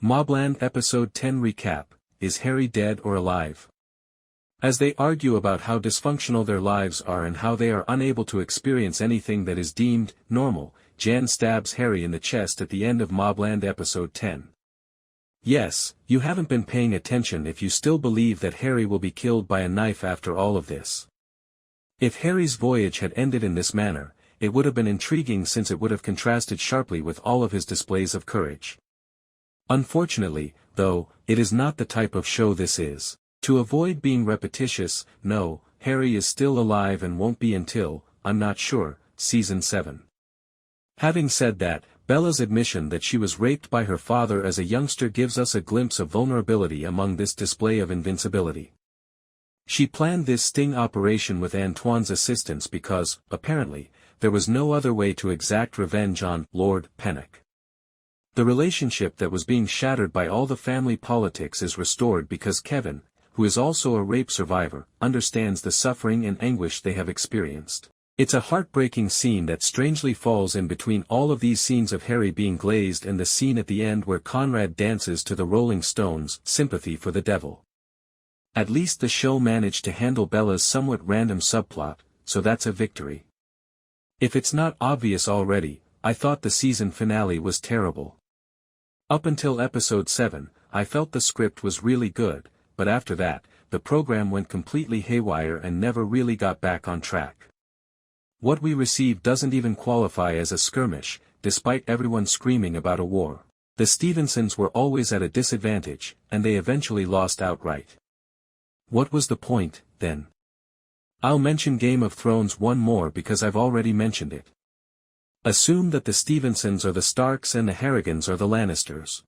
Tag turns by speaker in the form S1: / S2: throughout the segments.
S1: MobLand Episode 10 Recap, Is Harry dead or alive? As they argue about how dysfunctional their lives are and how they are unable to experience anything that is deemed normal, Jan stabs Harry in the chest at the end of MobLand Episode 10. Yes, you haven't been paying attention if you still believe that Harry will be killed by a knife after all of this. If Harry's voyage had ended in this manner, it would have been intriguing since it would have contrasted sharply with all of his displays of courage. Unfortunately, though, it is not the type of show this is. To avoid being repetitious, no, Harry is still alive and won't be until, I'm not sure, Season 7. Having said that, Bella's admission that she was raped by her father as a youngster gives us a glimpse of vulnerability among this display of invincibility. She planned this sting operation with Antoine's assistance because, apparently, there was no other way to exact revenge on Lord Pennock. The relationship that was being shattered by all the family politics is restored because Kevin, who is also a rape survivor, understands the suffering and anguish they have experienced. It's a heartbreaking scene that strangely falls in between all of these scenes of Harry being glazed and the scene at the end where Conrad dances to the Rolling Stones' Sympathy for the Devil. At least the show managed to handle Bella's somewhat random subplot, so that's a victory. If it's not obvious already, I thought the season finale was terrible. Up until episode 7, I felt the script was really good, but after that, the program went completely haywire and never really got back on track. What we received doesn't even qualify as a skirmish, despite everyone screaming about a war. The Stevensons were always at a disadvantage, and they eventually lost outright. What was the point, then? I'll mention Game of Thrones one more because I've already mentioned it. Assume that the Stevensons are the Starks and the Harrigans are the Lannisters.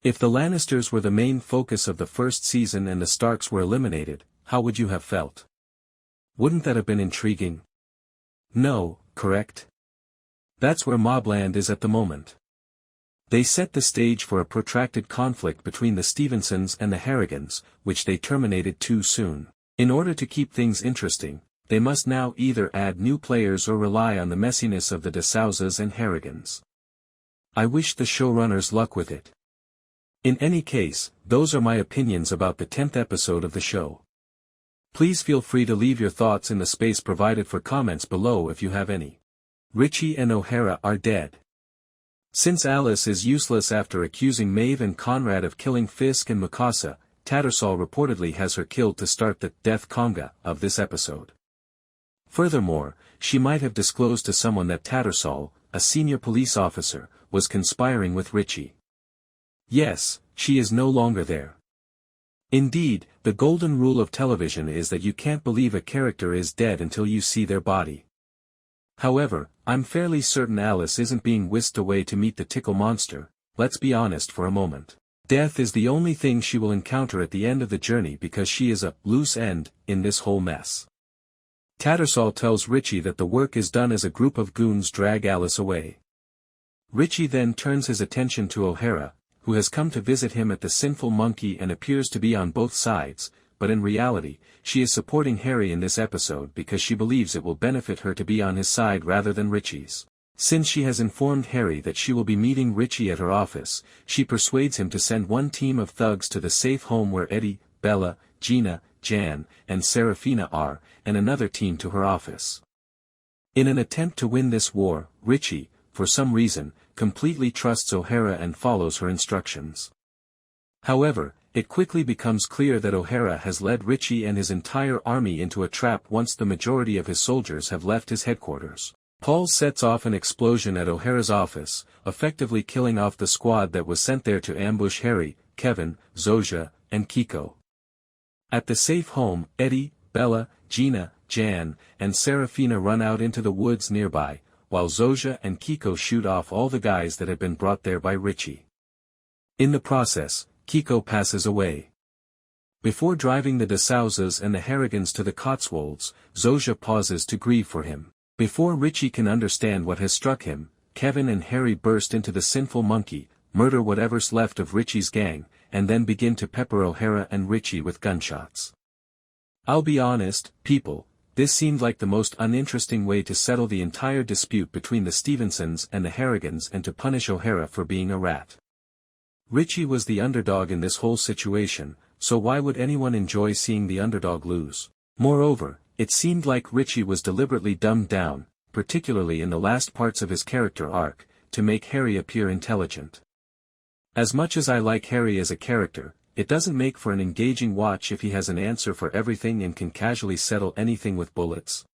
S1: If the Lannisters were the main focus of the first season and the Starks were eliminated, how would you have felt? Wouldn't that have been intriguing? No, correct? That's where MobLand is at the moment. They set the stage for a protracted conflict between the Stevensons and the Harrigans, which they terminated too soon. In order to keep things interesting, they must now either add new players or rely on the messiness of the Souzas and Harrigans. I wish the showrunners luck with it. In any case, those are my opinions about the 10th episode of the show. Please feel free to leave your thoughts in the space provided for comments below if you have any. Richie and O'Hara are dead. Since Alice is useless after accusing Maeve and Conrad of killing Fisk and Mikasa, Tattersall reportedly has her killed to start the death conga of this episode. Furthermore, she might have disclosed to someone that Tattersall, a senior police officer, was conspiring with Richie. Yes, she is no longer there. Indeed, the golden rule of television is that you can't believe a character is dead until you see their body. However, I'm fairly certain Alice isn't being whisked away to meet the tickle monster. Let's be honest for a moment. Death is the only thing she will encounter at the end of the journey because she is a loose end in this whole mess. Tattersall tells Richie that the work is done as a group of goons drag Alice away. Richie then turns his attention to O'Hara, who has come to visit him at the Sinful Monkey and appears to be on both sides, but in reality, she is supporting Harry in this episode because she believes it will benefit her to be on his side rather than Richie's. Since she has informed Harry that she will be meeting Richie at her office, she persuades him to send one team of thugs to the safe home where Eddie, Bella, Gina, Jan, and Serafina are, and another team to her office. In an attempt to win this war, Richie, for some reason, completely trusts O'Hara and follows her instructions. However, it quickly becomes clear that O'Hara has led Richie and his entire army into a trap once the majority of his soldiers have left his headquarters. Paul sets off an explosion at O'Hara's office, effectively killing off the squad that was sent there to ambush Harry, Kevin, Zosia, and Kiko. At the safe home, Eddie, Bella, Gina, Jan, and Serafina run out into the woods nearby, while Zosia and Kiko shoot off all the guys that had been brought there by Richie. In the process, Kiko passes away. Before driving the Souzas and the Harrigans to the Cotswolds, Zosia pauses to grieve for him. Before Richie can understand what has struck him, Kevin and Harry burst into the Sinful Monkey, murder whatever's left of Richie's gang, and then begin to pepper O'Hara and Richie with gunshots. I'll be honest, people, this seemed like the most uninteresting way to settle the entire dispute between the Stevensons and the Harrigans and to punish O'Hara for being a rat. Richie was the underdog in this whole situation, so why would anyone enjoy seeing the underdog lose? Moreover, it seemed like Richie was deliberately dumbed down, particularly in the last parts of his character arc, to make Harry appear intelligent. As much as I like Harry as a character, it doesn't make for an engaging watch if he has an answer for everything and can casually settle anything with bullets.